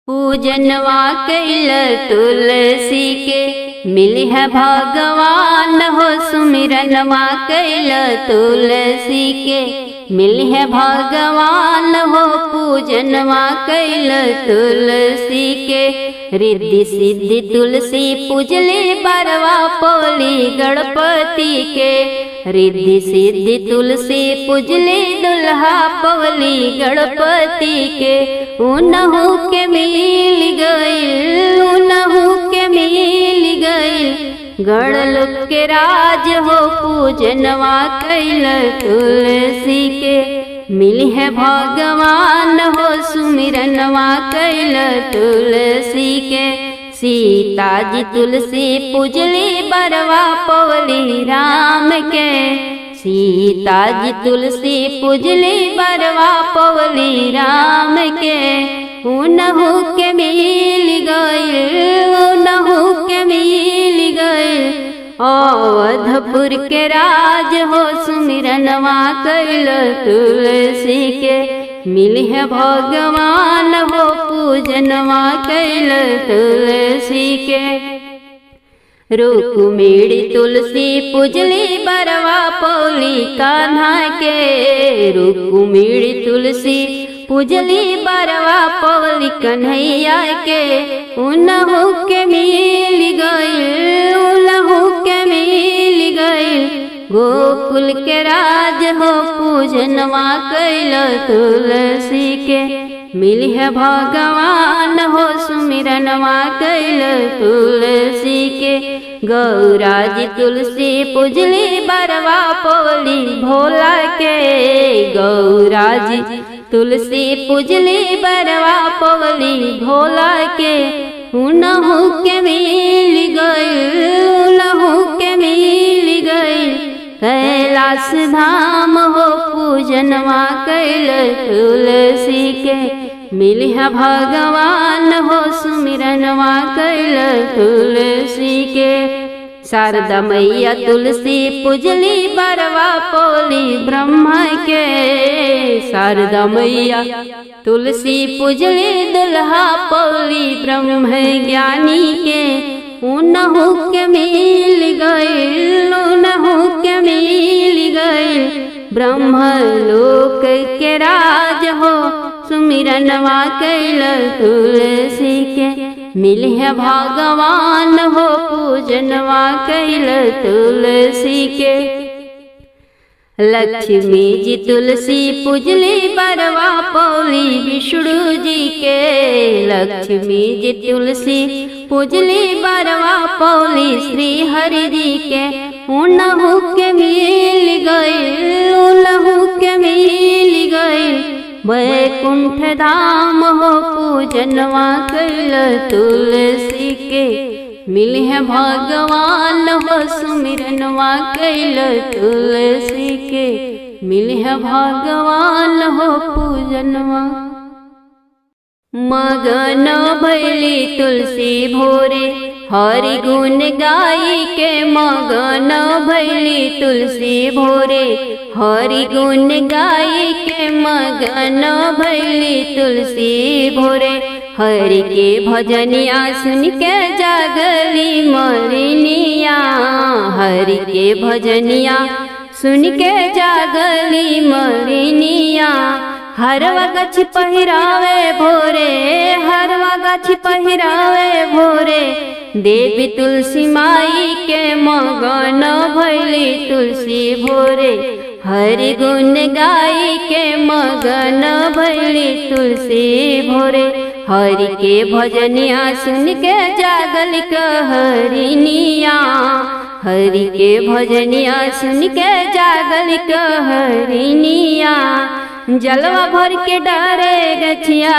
पूजनवा कैल तुलसी के मिली है भगवान हो। सुमिरनवा कैल तुलसी के मिली है भगवान हो। पूजनवा कैल तुलसी के रिद्धि सिद्धि तुलसी पूजली बरवा पोली गणपति के। रिद्धि सिद्धि तुलसी पूजली दुल्हा पवली गणपति के। उनहु के मिल गईल, उनहु के मिल गईल गणलोक के राज हो। पूजनवा कैल तुलसी के मिली है भगवान हो। सुमिरनवा कैल तुलसी के सीता जी तुलसी पूजली बरवा पवली राम के। सीता जी तुलसी पूजली बरवा पवली राम के। उनहु के मिल गईल, उनहु के मिल गईल अवधपुर के राज हो। सुमिरनवा कैल तुलसी के मिली है भगवान हो। पूजनवा कैल तुलसी के रुक्मिणी तुलसी पूजली बरवा पौली कान्हा के। रुक्मिणी तुलसी पूजली बरवा पौली कन्हैया के। उनहु के मिल गईल, उनहु के मिल गईल गोकुल के राज हो। पूजनवा कैल तुलसी के मिली है भगवान हो। सुमिरनवा कैल तुलसी के गौरा जी तुलसी पूजली बरवा पवली भोला के। गौरा जी तुलसी पूजली बरवा पवली भोला के। उनहु के मिल गईल, उनहु के मिल गईल कैलाश धाम हो। पूजनवा कैल तुलसी के मिली है भगवान हो। सुमिरनवा कैल तुलसी के शारदा मैया तुलसी पूजली बरवा पौली ब्रह्मा के। शारदा मैया तुलसी पूजली दुल्हा पौली ब्रह्म ज्ञानी के। उनहु के मिल गईल, उनहु के मिल गईल ब्रह्मलोक के राज हो। सुमिरनवा कैल तुलसी के मिली है भगवान हो। पूजनवा कैल तुलसी के लक्ष्मी जी तुलसी पूजली बरवा पौली विष्णु जी के। लक्ष्मी जी तुलसी पूजली बरवा पौली श्री हरि जी के। उनहु के मिल गईल, उनहु के मिल गईल वैकुंठ धाम हो। पूजनवा कैल तुलसी के मिली है भगवान हो। सुमिरनवा कैल तुलसी के मिली है भगवान हो। पूजनवा मगन भैली तुलसी भोरे हरि गुण गाई के। मगन भैली तुलसी भोरे हरि गुण गाई के। मगन भैली तुलसी भोरे हरि के भजनिया सुन के जागली मलिनिया। हरि के भजनिया सुन के जागली मलिनिया। हरवा गछ पहिरावे भोरे, हरवा गछ पहिरावे भोरे देवी तुलसी माई के। मगन भैली तुलसी भोरे हरि गुण गाई के। मगन भैली तुलसी भोरे हरि के भजनिया सुन के जागल कहरिनिया। हरि के भजनिया सुन के जागल कहरिनिया। जलवा भर के डारे गछिया,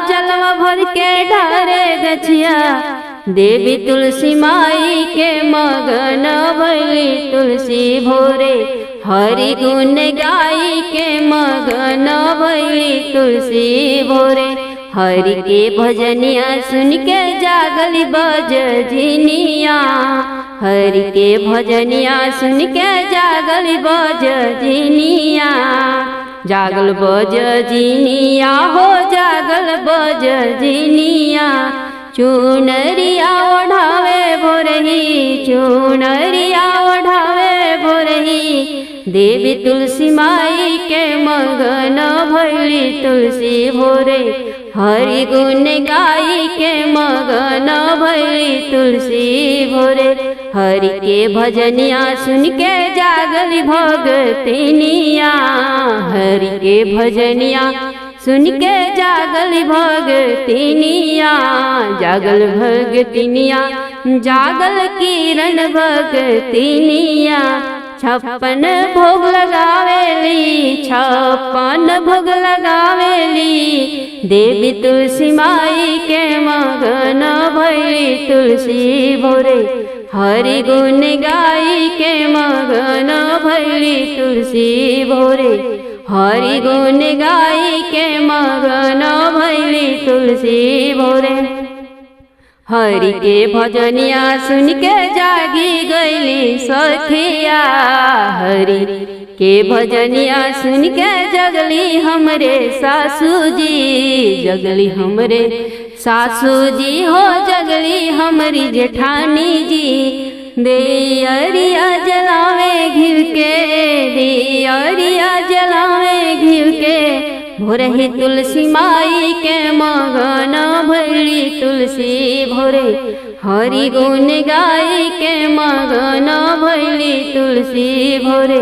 जलवा भर के डारे गछिया देवी तुलसी माई के। मगन भैली तुलसी भोरे हरि गुण गाई के। मगन भैली तुलसी भोरे हरि के भजनिया सुन के जागल बजनिया। हरि के भजनिया सुन के जागल बजनिया। जागल बजनिया हो, जागल बजनिया। तिनिया चुनरिया ओढ़ावे भोरही चुनरिया ओढ़ावे भोरही देवी तुलसी माई के मगन भैली तुलसी भोरे हरि गुण गाई के मगन भैली तुलसी भोरे हरि के भजनिया सुन के जागली भगतिनिया हरि के भजनिया सुन के जागल भगतिनिया जागल भगतिनिया जागल किरण भगतिनिया छप्पन भोग लगावेली छप्पन भोग लगावेली देवी तुलसी माई के मगन भैली तुलसी भोरे हरि गुण गाई के मगन भैली तुलसी भोरे हरि गुण गाई के मगन भैली तुलसी भोरे हरि के भजनिया सुन के जागी गईली सखिया हरि के भजनिया सुन के जगली हमरे सासू जी हो जगली हमारी जेठानी जी दियरिया जलावे घिर के दियरिया जलावे घिर के भोरही तुलसी माई के मगन भैली तुलसी भोरे हरि गुण गाई के मगन भैली तुलसी भोरे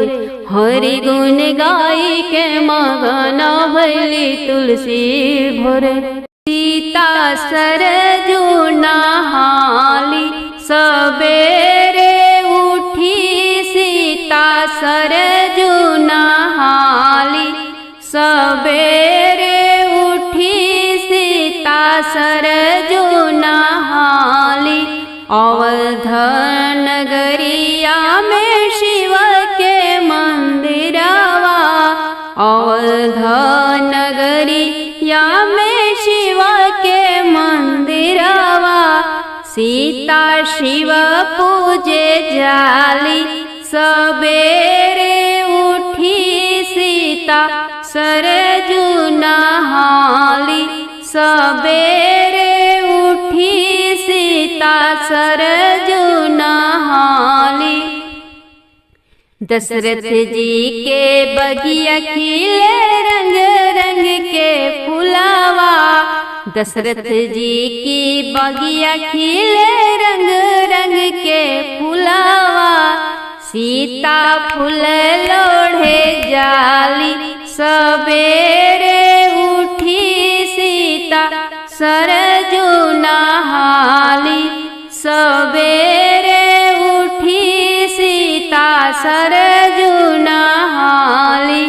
हरि गुण गाई के मगन भैली तुलसी भोरे सीता सरजू नहाली सबेरे उठी सीता सरजू नहाली सबेरे उठी सीता सरजू नहाली अवध नगरिया में शिव के मंदिरवा अवध नगरिया में शिव के मंदिरवा सीता शिव पूजे जाली सबेरे उठी सीता सरजू नहाली सबेरे उठी सीता सरजू नहाली दशरथ जी के बगिया खिले रंग रंग के फुलावा दशरथ जी की बगिया खिले रंग रंग के फुलावा सीता फूल लोढ़े जाली सबेरे उठी सीता सरजू नहाली सबेरे उठी सीता सरजू नहाली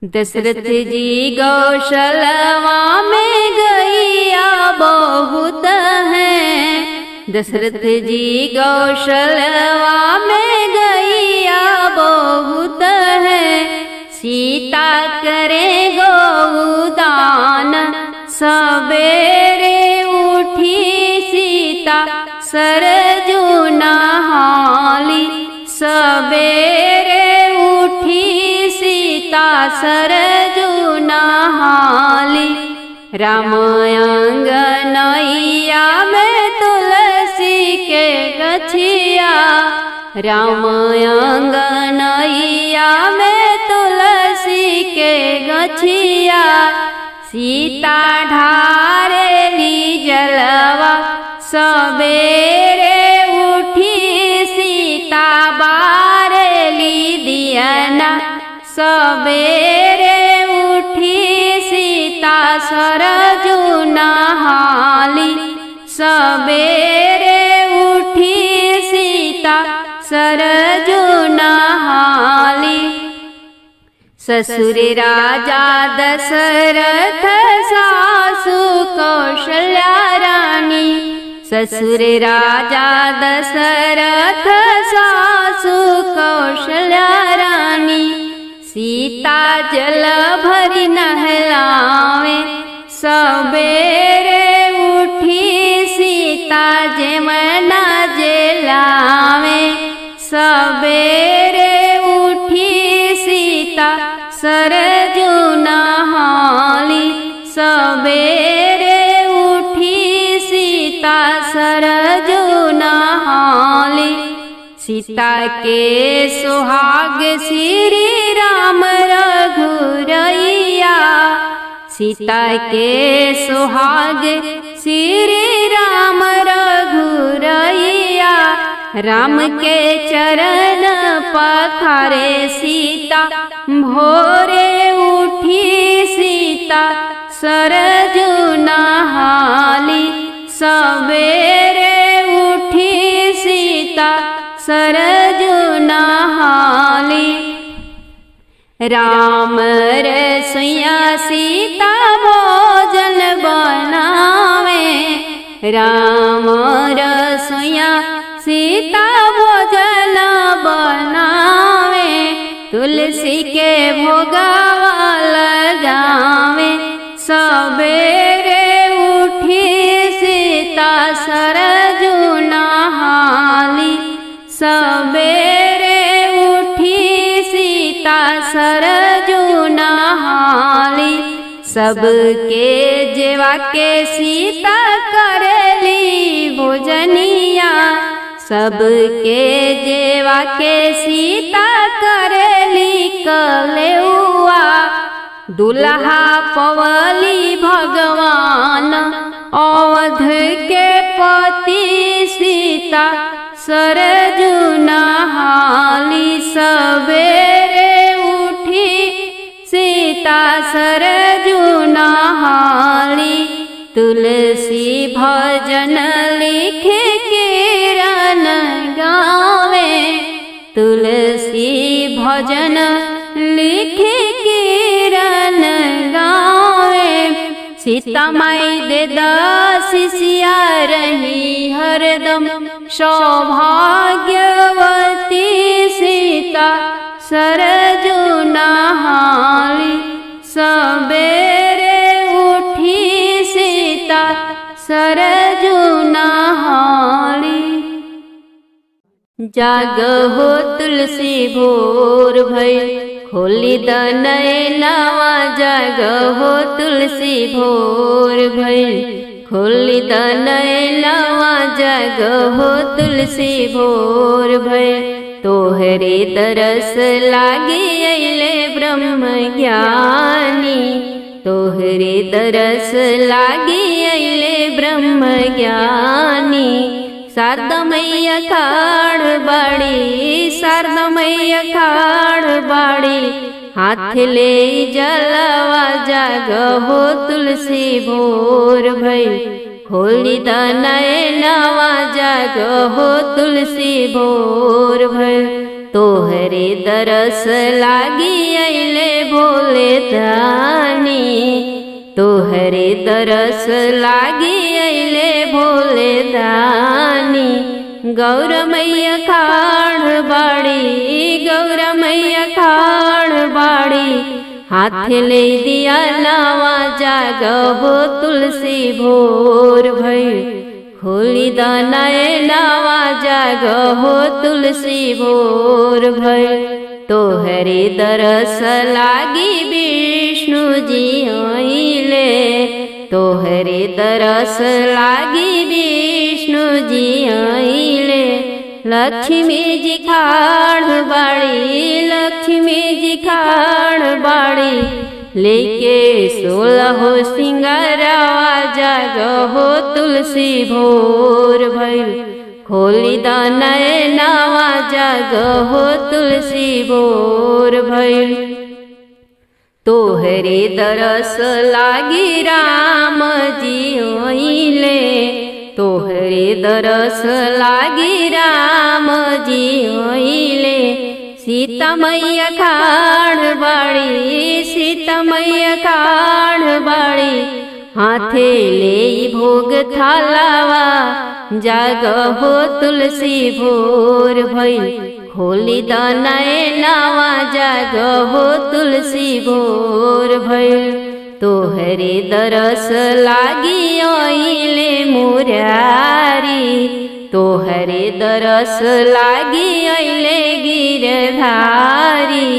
दशरथ जी गौशलवा में गैया बहुत हैं दशरथ जी गौशलवा में गैया बहुत है सीता करे गोदान सबेरे उठी सीता सरजू नहाली सबेरे उठी सीता सरजू नहाली राम अंगनैया में तुलसी के गछिया राम अंगनैया में तुलसी के गछिया सीता ढारेली जलवा सबेरे उठी सीता बारेली दियना सबेरे उठी सीता सरजू नहाली सबेरे उठी सीता सरजू नहाली ससुर राजा दशरथ सासु कौशल्या रानी ससुर राजा दशरथ सासु कौशल्या रानी सीता जल भरी नहलावे सबेरे उठी सीता जमना जलावे सबेरे उठी सीता सरजू नहाली सबेरे उठी सीता सरजू नहाली। सीता के सुहाग श्री राम रघुरैया। सीता के सुहाग श्री राम रघुरैया। राम के चरण पखारे सीता। भोरे उठी सीता सरजू नहाली। सवेरे उठी सीता सरजू नहाली। राम रसोइया सीता भोजन बनावे। राम रसोइया सीता भोजन बनावे। तुलसी के भोगवा लगावे। सवेरे उठी सीता सरजू नहाली। सवेरे उठी सीता सरजू नहाली। सबके जेवा के सीता करेली भोजनिया। सबके जेवा के सीता करेली कलेउआ। दुल्हा पवली भगवान अवध के पति सीता सरजू नहाली। सवेरे उठी सीता सरजू नहाली। तुलसी भजन लिखे किरण गावे। तुलसी भजन लिखे किरण गावे। सीता माई दे दासिया रही हरदम सौभाग्यवती। सीता सरजू नहाली। सवेरे उठी सीता सरजू नहाली। जागहो तुलसी भोर भइल खोली द नयनवा। जागहो तुलसी भोर भइल खोली द नयनवा। जागहो तुलसी भोर भइल तोहरे तरस लागी अइले ब्रह्म ज्ञानी। तोहरे तरस लागी अइले ब्रह्म ज्ञानी। शारदा मैया खाड़ बाड़ी। शारदा मैया खाड़ बाड़ी। हाथ ले जलवा। जागहो तुलसी भोर भइल खोली द नयनवा। जागहो तुलसी भोर भइल तोहरे दरस लागी अइले भोले दानी। तोहरे दरस लागी अइले भोले दानी। गौर मैया खाड़ बाड़ी। गौर मैया खाड़ बाड़ी। हाथ ले दिया लावा। जागहो तुलसी भोर भइल खोली द नयनवा। जागहो तुलसी भोर भइल तोहरे दरस लागी विष्णु जी आइले। तोहरे दरस लागी विष्णु जी आइले। लक्ष्मी जी खाड़ बाड़ी। लक्ष्मी जी खाड़ बाड़ी। लेके 16 सिंगारवा। जागहो तुलसी भोर भइल खोली द नयनवा। जागहो तुलसी भोर भइल तोहरे दरस लागी राम जी आइले। तोहरे दरस लागी राम जी आइले। सीता मैया खाड़ बाड़ी। सीता मैया खाड़ बाड़ी। हाथे ले भोग थालावा। जागहो तुलसी भोर भइल खोली द नयनवा। जागहो तुलसी भोर भइल तोहरे दरस लागी आइले मुरारी। तोहरे दरस लागी अइले गिरधारी।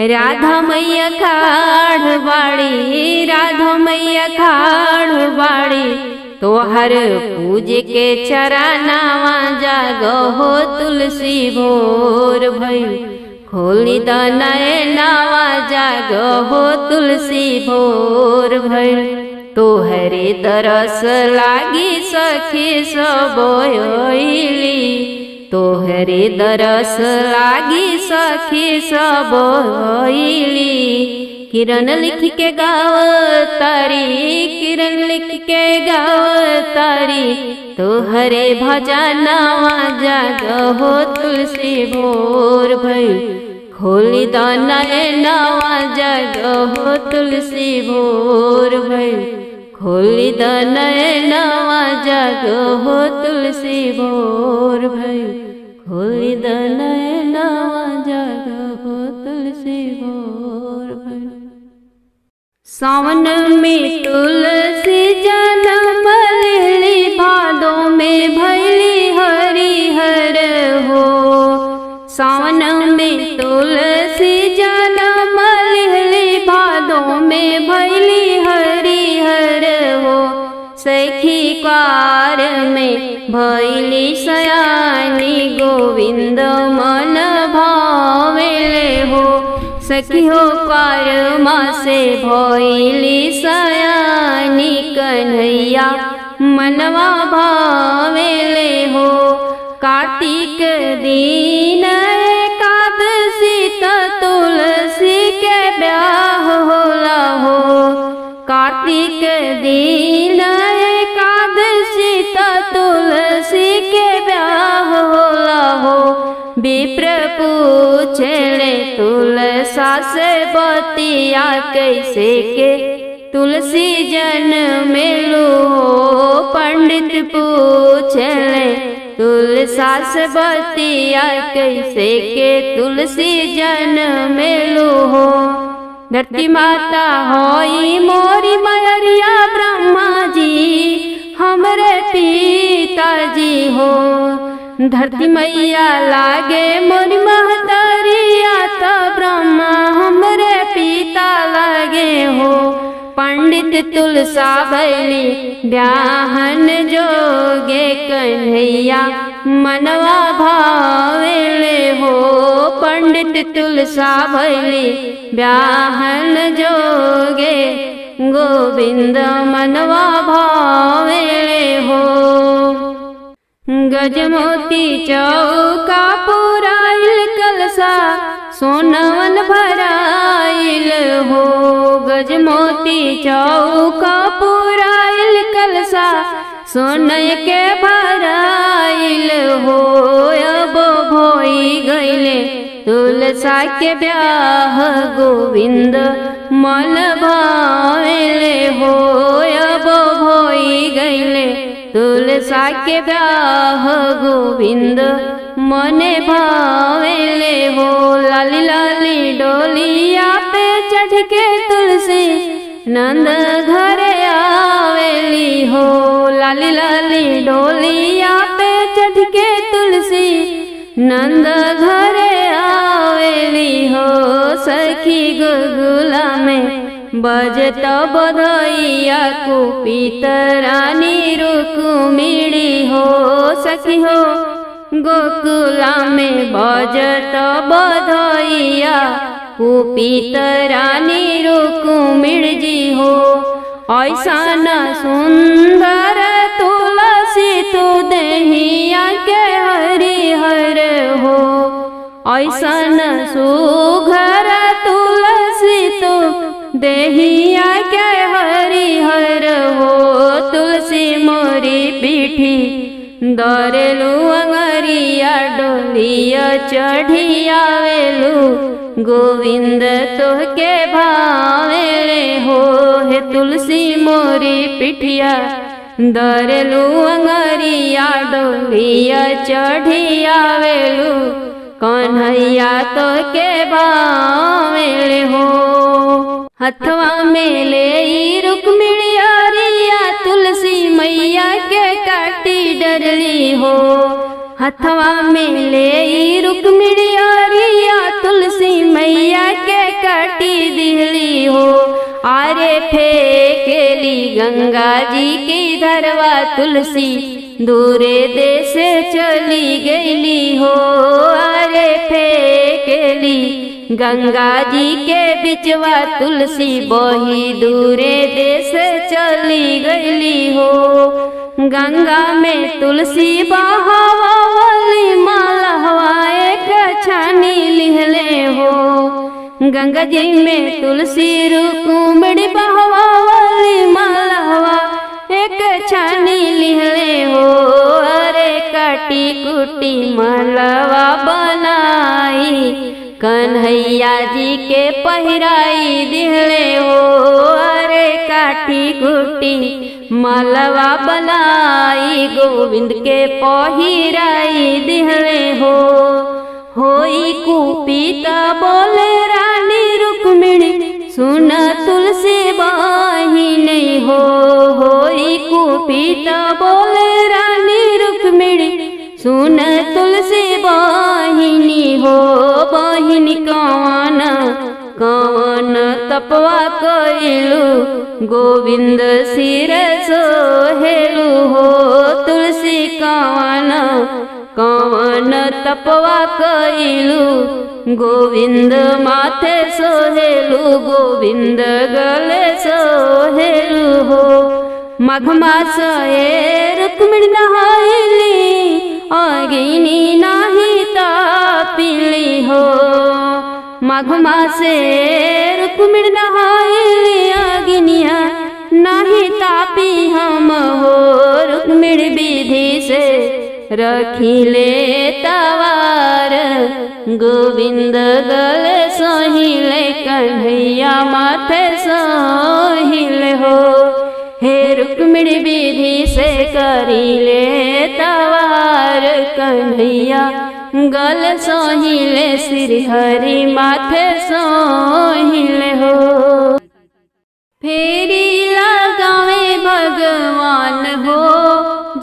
राधा मैया खाड़ बाड़ी। राधा मैया खाड़ बाड़ी। तोहर पूज के चरनावा जागो हो तुलसी भोर भइल खोली द नयनावा जागो हो तुलसी भोर भइल तोहरे दरस लागी सखी सब ओइली तोहरे दरस लागी सखी सब ओइली किरण लिख के गाव तारी किरण लिख के गाव तारी तोहरे भजनवा जागो तुलसी भोर भइल खोली द नयनवा जागो तुलसी भोर भइल खोली द नयनवा जागो तुलसी भोर भइल खोली द नयनवा जागो तुलसी भोर भइल। सावन में तुलसी जन्म लेली भादों में भैली हरिहर हो सावन में तुलसी जन्म लेली भादों में भैली हरिहर हो सखी कार में भैली सयानी गोविंद मन भावेले हो सखी हो पारमा से भइली सयानी कन्हैया मनवा भावेले हो कार्तिक दीन एकादशी तुलसी के ब्याह होला हो कार्तिक दीन एकादशी तुलसी के ब्याह होला हो विप्र पूछले तुलसा से बतिया कैसे के तुलसी जन मिलू पंडित पूछले तुलसा से बतिया कैसे के तुलसी जन मिलू हो धरती माता होई मोरी मयरिया ब्रह्मा जी हमरे पिताजी हो धरती मैया लागे मोरी महतरिया तो ब्रह्मा हमरे पिता लागे हो पंडित तुलसा बैली ब्याहन जोगे कन्हैया मनवा भावेले हो पंडित तुलसा बैली ब्याहन जोगे गोविंद मनवा भावेले हो गजमोती चौका पुराइल कलसा सोनवन भराइल हो गजमोती चौका पुराइल कलसा सोनय के भराइल हो अब भोई गईले तुलसा के ब्याह गोविंद मन भावेले हो अब भोई गईले तुलसा के ब्याह गोविंद मने भावेले हो लाली लाली डोलिया पे चढ़ के तुलसी नंद घरे आवेली हो लाली लाली डोलिया पे चढ़ के तुलसी नंद घरे आवेली हो सखी गुलगुला में बजत बधैया कुपित रानी रुक्मिणी हो सखी हो गोकुला में बजत बधैया कुपित रानी रुक्मिणी जी हो ऐसा न सुंदर तुलसी तू देहिया के हरिहर हो ऐसा न सुघर तुलसी तू देहिया के हरिहर हो तुलसी मोरी पीठी दरेलू अंगरिया डोलिया चढ़ियावेलू गोविंद तोहके भावेले हो हे तुलसी मोरी पिठिया दरेलू अंगरिया डोलिया चढ़ियावेलू कन्हैया तोहके भावेले हो हथवा में ले रुक्मिणी अरिया तुलसी मैया के काटी डरली हो हथवा में ले रुक्मिणी अरिया तुलसी मैया के काटी दिहली हो आरे फेंकेली गंगा जी की धरवा तुलसी दूरे देश चली गईली हो। अरे फेंकेली गंगा जी के बिचवा तुलसी बही दूरे देश चली गईली हो। गंगा में तुलसी बहावली मालवा एक छानी लिहले हो। गंगा जी में तुलसी रुकुमड़ी बहावली मालवा एक छानी लिहले हो। अरे काटी कुटी मालवा बनाई कन्हैया जी के पहिराई दिहले हो। अरे काटी कुटी मालवा बनाई गोविंद के पहिराई दिहले हो। होई कुपीता बोले रानी रुक्मिणी सुन तुलसी बाहिनी हो। होई कुपीता बोले रानी रुक्मिणी सुन तुलसी बाहिनी हो। बहिनी कौन कौन तपवा कइलू गोविंद सिर सोहेलू हो। तुलसी कौन कौन तपवा कइलू गोविंद माथे सोहेलू गोविंद गले सोहेलू हो। मघ मास रुक्मिणी नहाइली अगिनी नाही तापिली हो। मघ मासे रुक्मिणी नहाइली अगिनिया नाही तापी हम हो। रुक्मिणी विधि से रखिले तवार गोविंद गले सोहिले कन्हैया माथे सोहिले हो। हे रुक्मिणी विधि से करिले तवार कन्हैया गल सोहिले श्री हरि माथे सोहिले हो। फेरी लगावे भगवान हो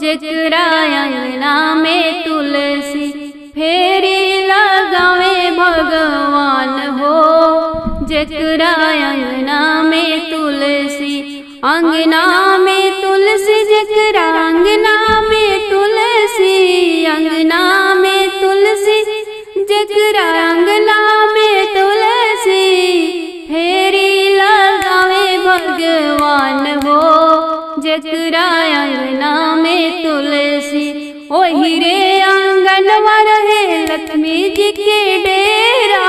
जेकरा अंगना में तुलसी। फेरी लगावे भगवान हो जेकरा अंगना में तुलसी। अंगना में तुलसी जेकरा अंगना में तुलसी। अंगना में तुलसी जेकरा अंगना में तुलसी। फेरी लगावे भगवान हो जेकरा अंगना में तुलसी। ओही रे आंगनवा रहे लक्ष्मी जी के डेरा।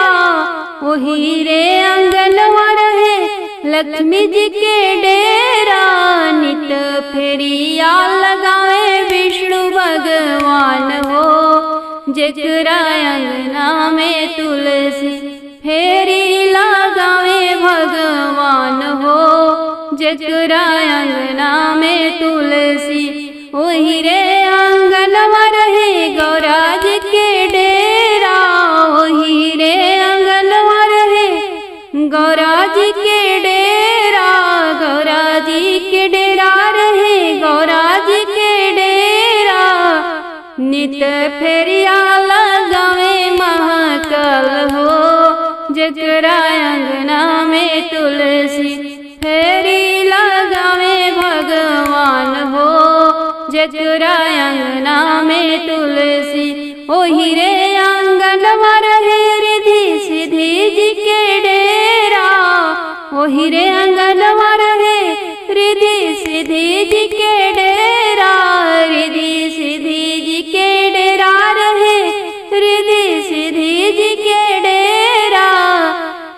ओही रे आंगनवा रहे लक्ष्मी जी के डेरा। नित फेरिया लगावे विष्णु भगवान हो जेकरा अंगना में तुलसी। फेरी लगावे भगवान हो जेकरा अंगना में तुलसी। ओही रे आंगनवा रहे गौरा जी के डेरा। ओही रे आंगनवा रहे गौरा जी के डेरा। गौरा जी के डेरा रहे गौरा जी के डेरा। नित फेरिया लगावे महाकाल हो जेकरा अंगना में तुलसी। फेरी लगावे भगवान हो जेकरा अंगना में तुलसी। ओही रे आंगनवा रहे रिधि सिद्धि जी के डेरा। ओही रे आंगनवा रहे रिधि सिद्धि जी के डेरा। रिधि सिद्धि जी के डेरा रहे रिधि सिद्धि जी के डेरा।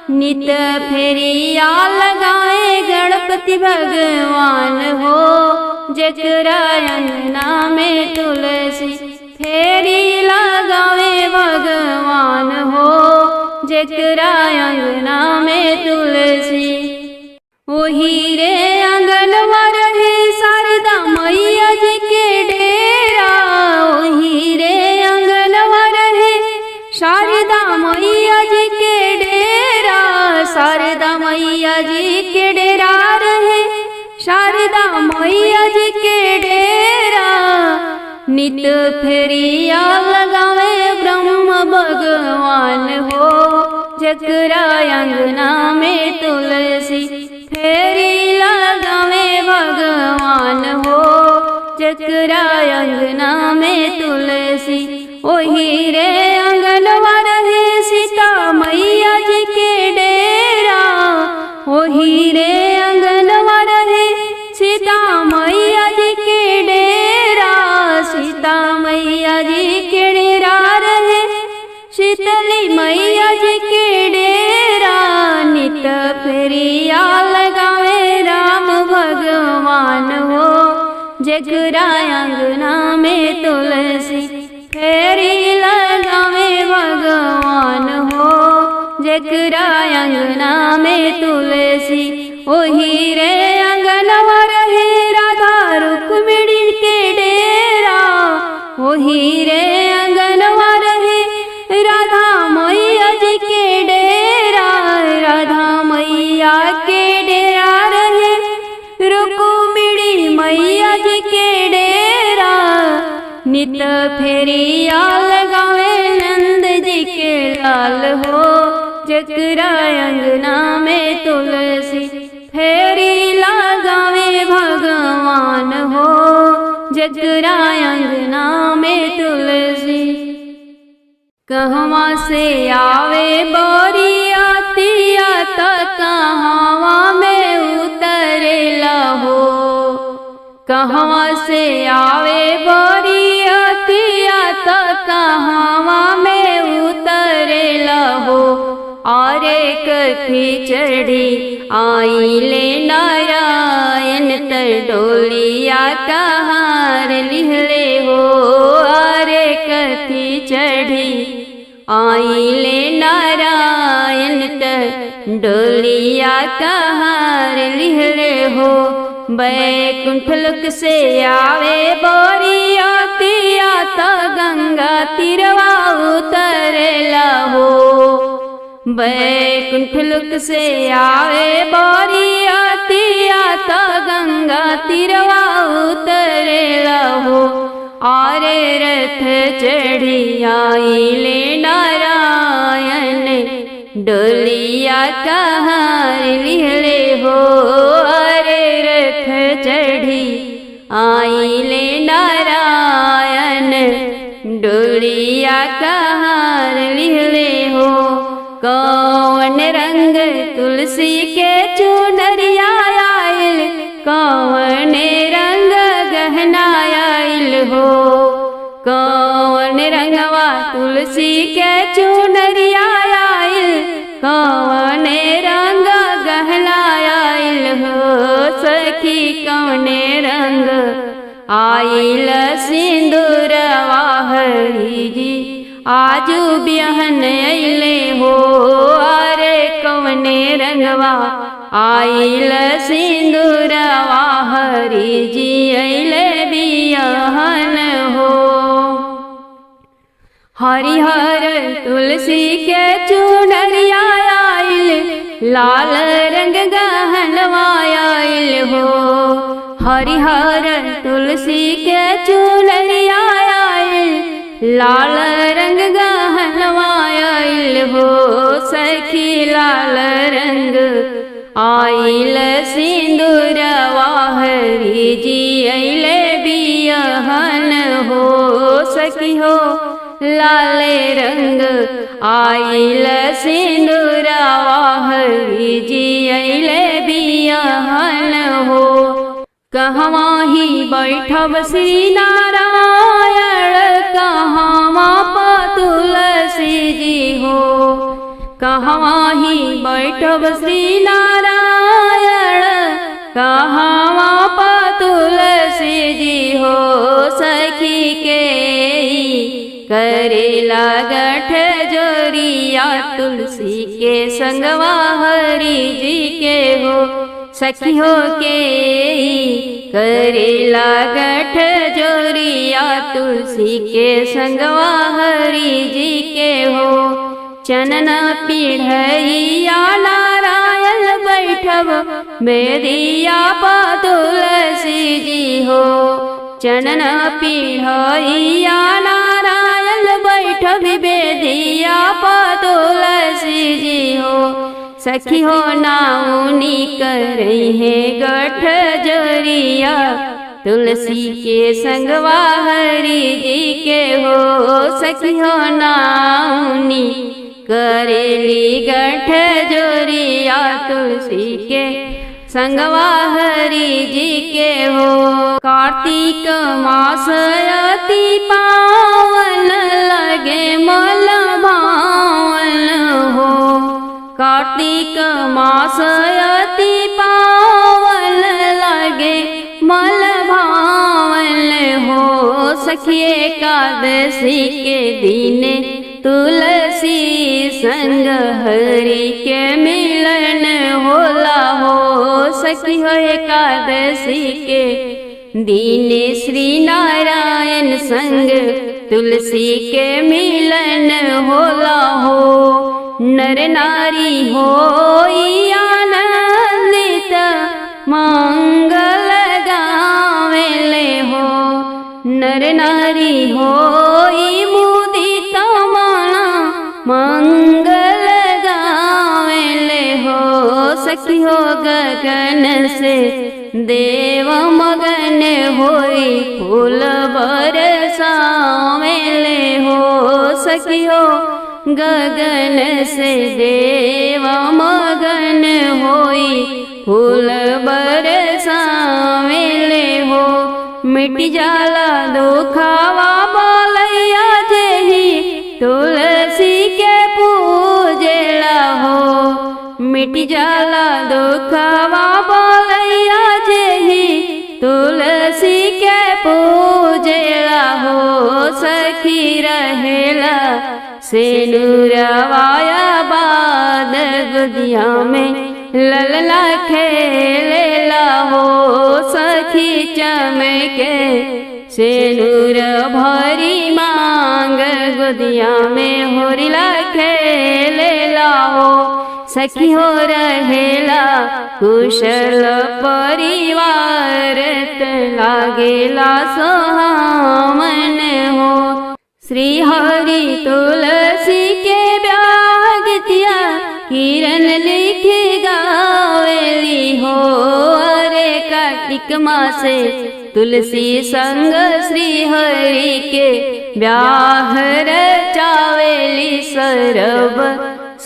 नित फेरिया लगाए गणपति भगवान हो जेकरा अंगना में तुलसी। फेरी लगावे भगवान हो जेकरा अंगना में तुलसी। ओही रे आंगनवा रहे शारदा मैया जी के डेरा। ओही रे आंगनवा रहे शारदा मैया जी के डेरा। शारदा मैया जी के डेरा रहे शारदा मैया जी के डेरा। नित फेरिया लगावे ब्रह्म भगवान हो जेकरा अंगना में तुलसी। फेरी लगावे भगवान हो जकरा अंगना में तुलसी। ओही रे अंगनवा रहे सीता मैया जी के डेरा। ओही रे अंगनवा रहे सीता मैया जी के डेरा। सीता मैया जी के डेरा रहे शीतली मैया जी के डेरा। नित फेरिया लगावे राम भगवान हो जकरा अंगना में तुलसी। फेरी लगावे भगवान हो जकरा अंगना में तुलसी। ओही रे अंगनवा रहे राधा रुक्मिणी के डेरा। ओही रे अंगनवा रहे राधा मैया जी के डेरा। राधा मैया के डेरा रहे रुक्मिणी मैया जी के डेरा। नित फेरिया लगावे नंद जी के लाल हो जकरा अंगना में तुलसी। फेरी लगावे भगवान हो जकरा अंगना में तुलसी। कहवा से आवे बरियातिया त कहवा में उतरेला हो। कहवा से आवे बरियातिया त कहवा में उतरेला हो। आरे कथी चढ़ी आइले नारायण त डोलिया कहार लिहले हो। आरे कथी चढ़ी आइले नारायण त डोलिया कहार लिहले हो। बैकुंठ लोक से आवे बरियातिया त गंगा तीरवा उतरेला हो। बैकुंठ लोक से आवे बरियातिया त गंगा तीरवा उतरेला हो। आरे रथ चढ़ी आइले नारायण डोलिया कहार लिहले हो। आरे रथ चढ़ी आइले नारायण डोलिया कहार लिहले हो। कौन रंग तुलसी के चुनरिया आइल कौन रंग गहना आइल हो। कौन रंगवा तुलसी के चुनरिया आइल कौन रंग गहना आइल हो। सखी कौन रंग आइल सिंदूरवा हरी जी आजू बिहन अइले हो। अरे कौने रंगवा आइल सिंदूरवा हरी जी अइले बिहन हो। हरिहर तुलसी के चुनरिया आइल लाल रंग गहनवा आइल हो। हरिहर तुलसी के चुनरिया आइल लाल रंग गहनवा आइल हो। सखी लाल रंग आइल सिंदूरवा हरी जी अइले बिहन हो। सखी हो लाले रंग आइल सिंदूरवा हरी जी अइले बिहन हो। कहवा ही बैठब श्री नारायण कहवा तुलसी जी हो। कहवा ही बैठब श्री नारायण कहवा तुलसी जी हो। सखी के करेला गठ जोरिया तुलसी के संगवा हरी जी के हो। सखी हो के करेला गठ जोरिया तुलसी के संगवा हरी जी के हो। चनन पीढ़िया नारायण बैठब बेदिया पा तुलसी जी हो। चनन पीढ़िया नारायण बैठब बेदिया पा तुलसी जी हो। सखी हो नाउनी करे है गठ जोरिया तुलसी के संगवा हरि जी के हो। सखी हो नाउनी करेली गठ जोरिया तुलसी के संगवा हरि जी के हो। कार्तिक मास अति पावन लगे मल भावन हो। कार्तिक मास अति पावन लगे मल भावन हो। सखी एकादशी के दिने तुलसी संग हरि के मिलन होला हो। सखी हो एकादशी के दिने श्री नारायण संग तुलसी के मिलन होला हो। नर नारी होई आनंदित मंगल गावेले हो। नर नारी होई मुदित मन मंगल गावेले हो। सखी हो गगन से देव मगन होई फूल बरसावेले हो। सखी हो गगन से देव मगन होई फूल बरसावेले हो। मिट जाला दुखावा बलैया जेही तुलसी के पूजेला हो। मिट जाला दुखावा बलैया जेही तुलसी के पूजेला हो। सखी रहेला सेनुरवाया बाद गुदिया में ललला खेलेला हो। सखी चमके सेनुर भरी मांग गुदिया में होरिला खेलेला हो। सखी हो रहेला कुशल परिवार लागेला सोहावन हो। श्री हरि तुलसी के ब्यागतिया किरण लिख गावेली हो। अरे कार्तिक मासे तुलसी संग श्री हरि के ब्याहर चावेली सरब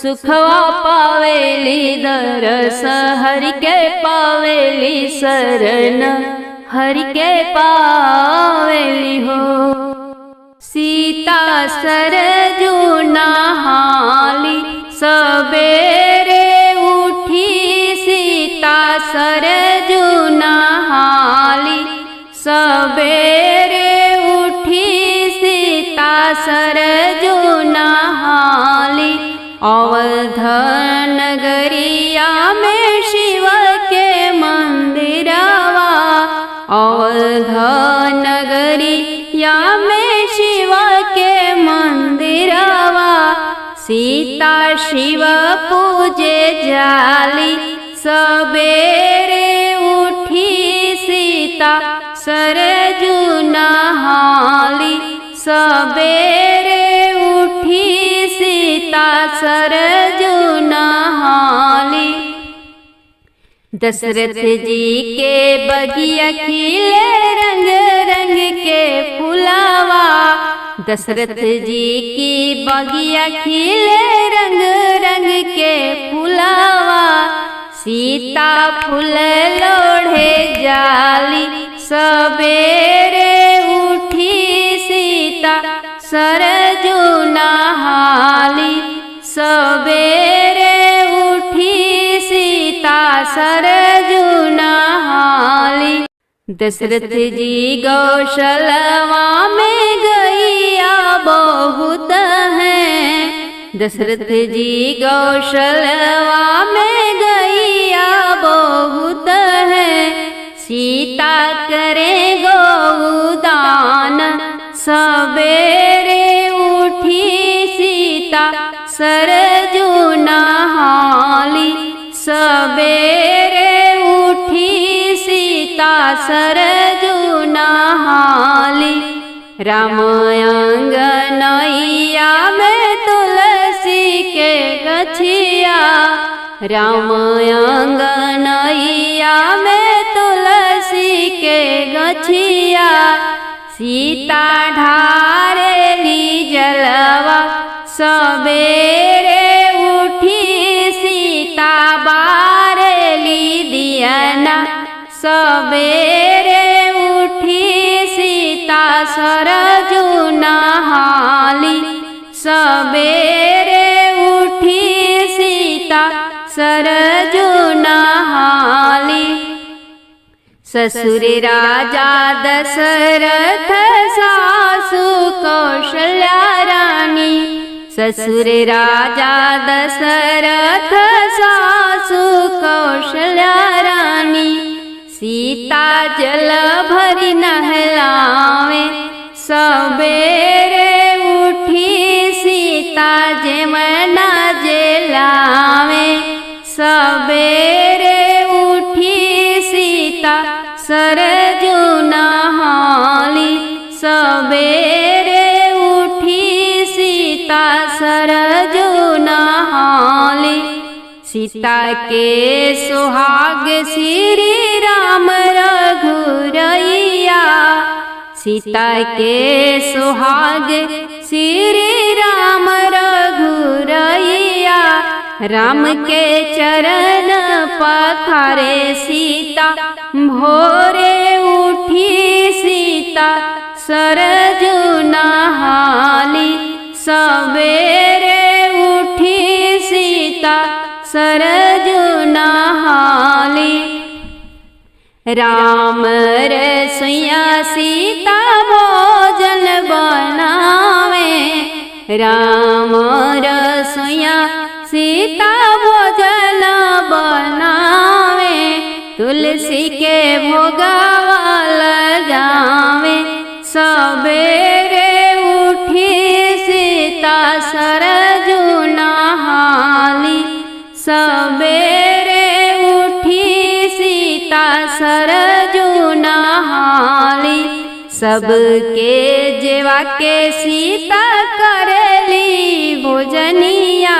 सुखवा पावेली दरस हरि के पावेली शरण हरि के पावेली हो। सीता सरजू नहाली सबेरे उठी। सीता सरजू नहाली सबेरे उठी। सीता सरजू नहाली अवध नगरिया में शिव के मंदिरवा। अवध नगरिया में शिव के मंदिरवा। सीता शिव पूजे जाली सबेरे उठी। सीता सरजू नहाली सबेरे उठी। सीता सरजू नहाली दशरथ जी के बगिया खिले रंग रंग के फुलावा। दशरथ जी की बगिया खिले रंग रंग के फुलावा। सीता फूल लोढ़े जाली सबेरे उठी। सीता सरजू नहाली सबेरे उठी। सीता सरजू नहाली दशरथ जी गौशलवा में गैया बहुत हैं। दशरथ जी गौशलवा में गैया बहुत हैं। सीता करे गौदान सबेरे उठी। सीता सरजू नहाली सबेरे उठी। सीता सरजू नहाली राम अंगनैया में तुलसी के गछिया। राम अंगनैया में तुलसी के गछिया, सीता ढारेली जलवा सबेरे उठी, सीता बारेली दियना सबेरे उठी, सीता सरजू नहाली सबेरे उठी, सीता सरजू नहाली। ससुर राजा दशरथ सासु कौशल्या रानी, ससुर राजा दशरथ सासु कौशल्या रानी, सीता जल भरी नहलावे सबेरे उठी, सीता जमुना जेलावे सबेरे उठी, सीता सरजू नहाली सबेरे उठी, सीता सरजू नहाली। सीता के सुहाग श्री राम रघुरैया, सीता के सुहाग श्री राम रघुरैया, राम के चरण पखारे सीता भोरे उठी, सीता सरजू नहाली सबेरे उठी, सीता सरजू नहाली। राम रसोइया सीता भोजन बनावे, राम रसोइया सीता भोजन बनावे, तुलसी के भोगवा लगावे सबेरे उठी, सीता सरजू नहाली सबेरे उठी, सीता सरजू नहाली। सबके जेवा के सीता करेली भोजनिया,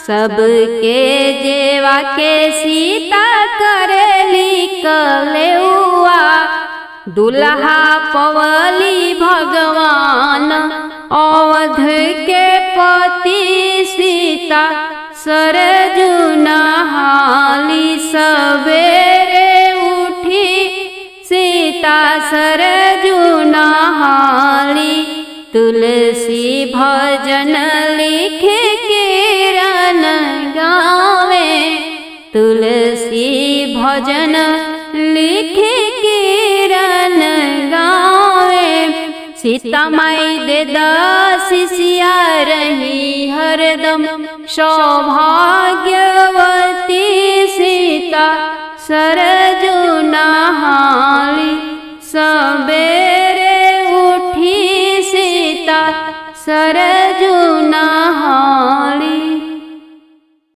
सबके जेवा के सीता करेली कलेउआ, दुल्हा पवली भगवान अवध के पति, सीता सरजू नहाली सबेरे उठी, सीता सरजू नहाली। तुलसी भजन लिख किरण गावे, तुलसी भजन लिख किरण गावे, सीता माई दे दासिया रही हरदम सौभाग्यवती, सीता सरजू नहाली सबेरे उठी, सीता सरजू नहाली।